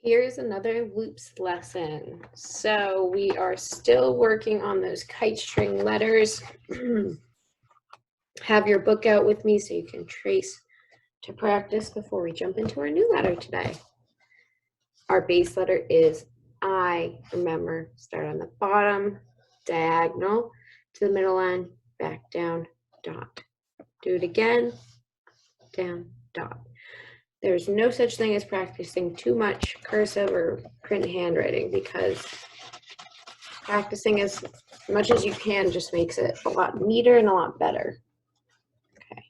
Here's another loops lesson. So we are still working on those kite string letters. Have your book out with me so you can trace to practice before we jump into our new letter today. Our base letter is I. Remember, start on the bottom, diagonal to the middle line, back down, dot. Do it again, down, dot. There's no such thing as practicing too much cursive or print handwriting, because practicing as much as you can just makes it a lot neater and a lot better. Okay,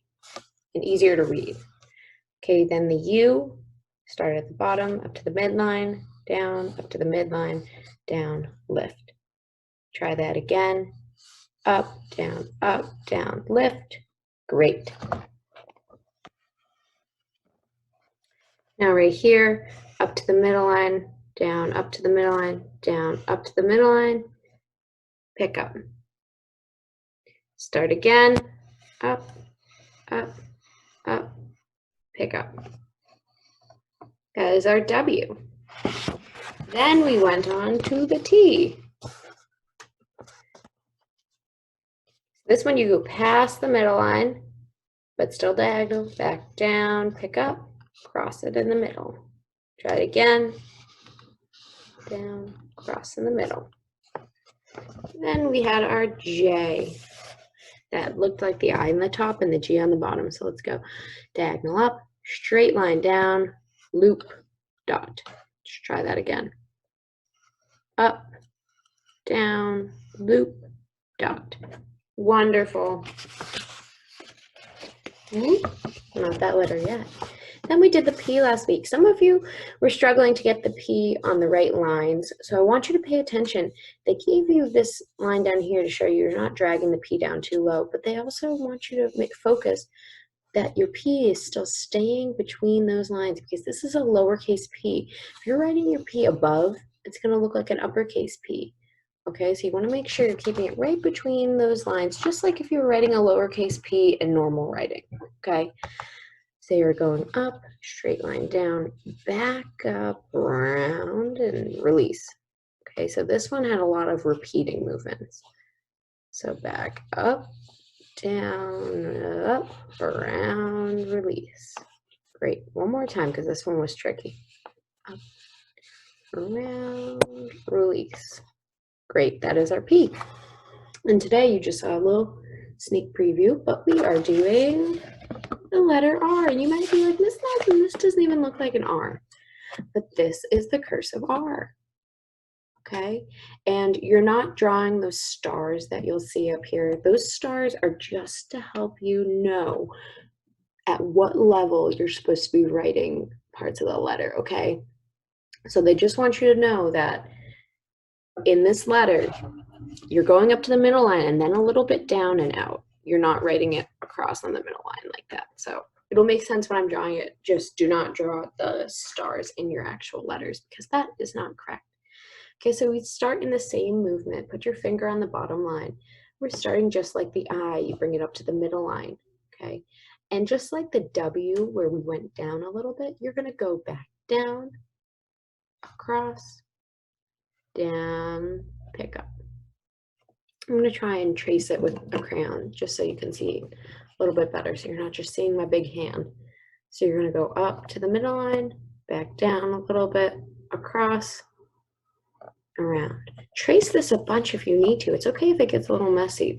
and easier to read. Okay, then the U, start at the bottom, up to the midline, down, up to the midline, down, lift. Try that again. Up, down, lift. Great. Now right here, up to the middle line, down, up to the middle line, down, up to the middle line, pick up. Start again, up, pick up. That is our W. Then we went on to the T. This one you go past the middle line, but still diagonal, back down, pick up, cross it in the middle. Try it again, down, cross in the middle. Then we had our J. That looked like the I on the top and the G on the bottom. So let's go diagonal up, straight line down, loop, dot. Let's try that again. Up, down, loop, dot. Wonderful. Not that letter yet. Then we did the P last week. Some of you were struggling to get the P on the right lines, so I want you to pay attention. They gave you this line down here to show you're not dragging the P down too low, but they also want you to make focus that your P is still staying between those lines, because this is a lowercase p. If you're writing your P above, it's going to look like an uppercase P. Okay, so you want to make sure you're keeping it right between those lines, just like if you were writing a lowercase p in normal writing. Okay. So you're going up, straight line down, back up, round, and release. Okay, so this one had a lot of repeating movements. So back up, down, up, around, release. Great. One more time, because this one was tricky. Up, around, release. Great. That is our P. And today you just saw a little sneak preview, but we are doing the letter R. And you might be like, Miss Nelson, this doesn't even look like an R. But this is the cursive R. Okay, and you're not drawing those stars that you'll see up here. Those stars are just to help you know at what level you're supposed to be writing parts of the letter, okay? So they just want you to know that in this letter, you're going up to the middle line and then a little bit down and out. You're not writing it across on the middle line like that. So it'll make sense when I'm drawing it. Just do not draw the stars in your actual letters, because that is not correct. Okay, so we start in the same movement. Put your finger on the bottom line. We're starting just like the I. You bring it up to the middle line, okay? And just like the W, where we went down a little bit, you're going to go back down, across, down, pick up. I'm going to try and trace it with a crayon just so you can see a little bit better, so you're not just seeing my big hand. So you're going to go up to the middle line, back down a little bit, across, around. Trace this a bunch if you need to. It's okay if it gets a little messy.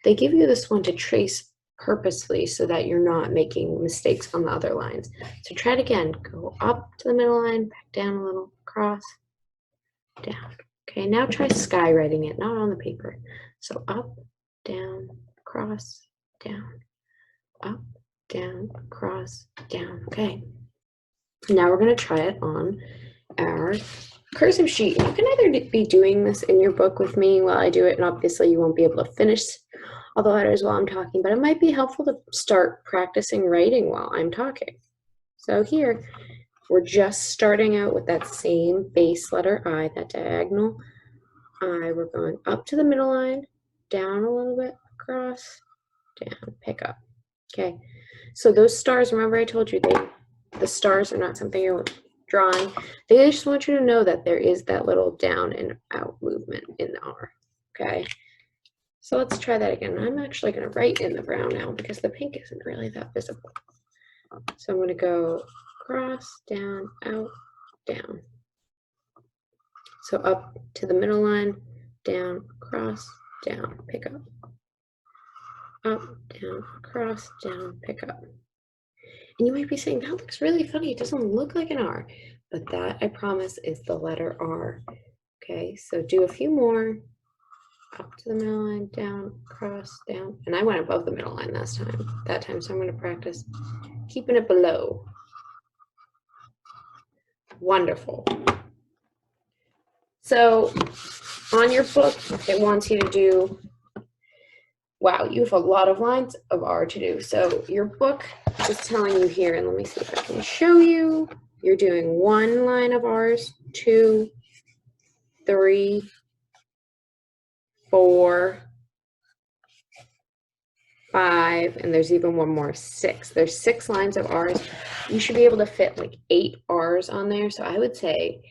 They give you this one to trace purposely so that you're not making mistakes on the other lines. So try it again. Go up to the middle line, back down a little, across, down. Okay, now try skywriting it, not on the paper. So up, down, across, down, up, down, across, down. Okay. Now we're going to try it on our cursive sheet. You can either be doing this in your book with me while I do it, and obviously you won't be able to finish all the letters while I'm talking, but it might be helpful to start practicing writing while I'm talking. So here, we're just starting out with that same base letter I, that diagonal I. We're going up to the middle line, down a little bit, across, down, pick up. Okay, so those stars, remember I told you the stars are not something you're drawing, they just want you to know that there is that little down and out movement in the R, okay? So let's try that again. I'm actually going to write in the brown now because the pink isn't really that visible. So I'm going to go cross, down, out, down. So up to the middle line, down, cross, down, pick up. Up, down, cross, down, pick up. And you might be saying, that looks really funny. It doesn't look like an R. But that, I promise, is the letter R. Okay, so do a few more. Up to the middle line, down, cross, down. And I went above the middle line that time, so I'm going to practice keeping it below. Wonderful. So on your book, it wants you to do, wow, you have a lot of lines of R to do. So your book is telling you here, and let me see if I can show you. You're doing 1 line of R's, 2, 3, 4, 5, and there's even one more, 6. There's 6 lines of R's. You should be able to fit like 8 R's on there. So I would say,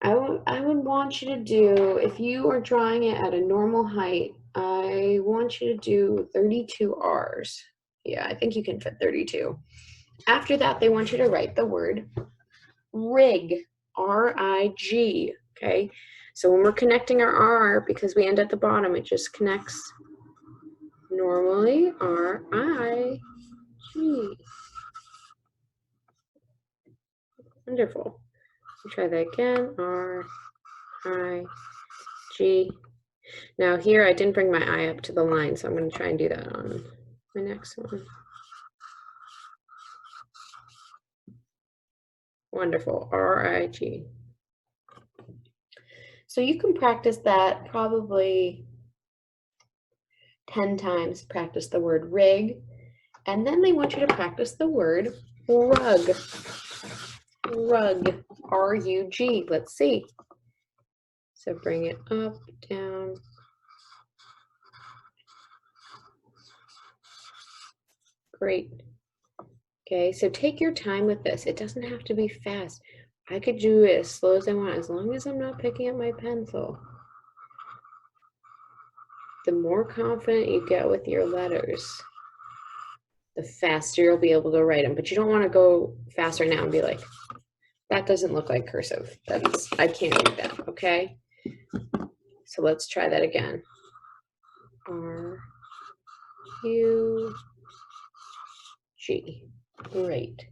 I would want you to do, if you are drawing it at a normal height, I want you to do 32 R's. Yeah, I think you can fit 32. After that, they want you to write the word rig, R-I-G, okay? So when we're connecting our R, because we end at the bottom, it just connects normally, R-I-G. Wonderful. Try that again, R-I-G. Now here, I didn't bring my eye up to the line, so I'm going to try and do that on my next one. Wonderful, R-I-G. So you can practice that probably 10 times, practice the word rig, and then they want you to practice the word rug. Rug, R-U-G, let's see. So bring it up, down. Great. Okay, so take your time with this. It doesn't have to be fast. I could do it as slow as I want, as long as I'm not picking up my pencil. The more confident you get with your letters, the faster you'll be able to write them. But you don't want to go faster now and be like, that doesn't look like cursive. I can't do that, okay? So let's try that again. R-U-G. Great.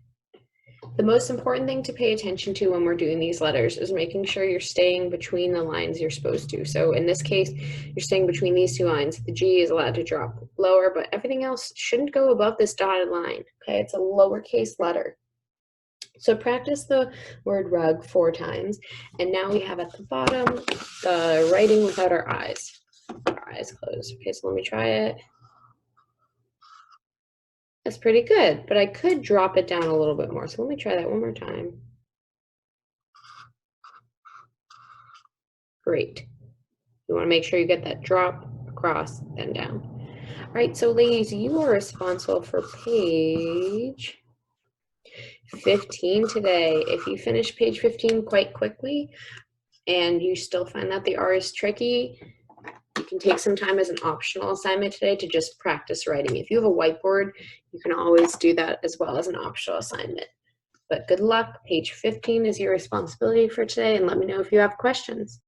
The most important thing to pay attention to when we're doing these letters is making sure you're staying between the lines you're supposed to. So in this case, you're staying between these 2 lines. The G is allowed to drop lower, but everything else shouldn't go above this dotted line. Okay, it's a lowercase letter. So practice the word rug 4 times. And now we have at the bottom the writing without our eyes. Our eyes closed. Okay, so let me try it. That's pretty good, but I could drop it down a little bit more. So let me try that one more time. Great. You want to make sure you get that drop, across, then down. All right, so ladies, you are responsible for page 15 today. If you finish page 15 quite quickly and you still find that the R is tricky, you can take some time as an optional assignment today to just practice writing. If you have a whiteboard, you can always do that as well as an optional assignment. But good luck. Page 15 is your responsibility for today, and let me know if you have questions.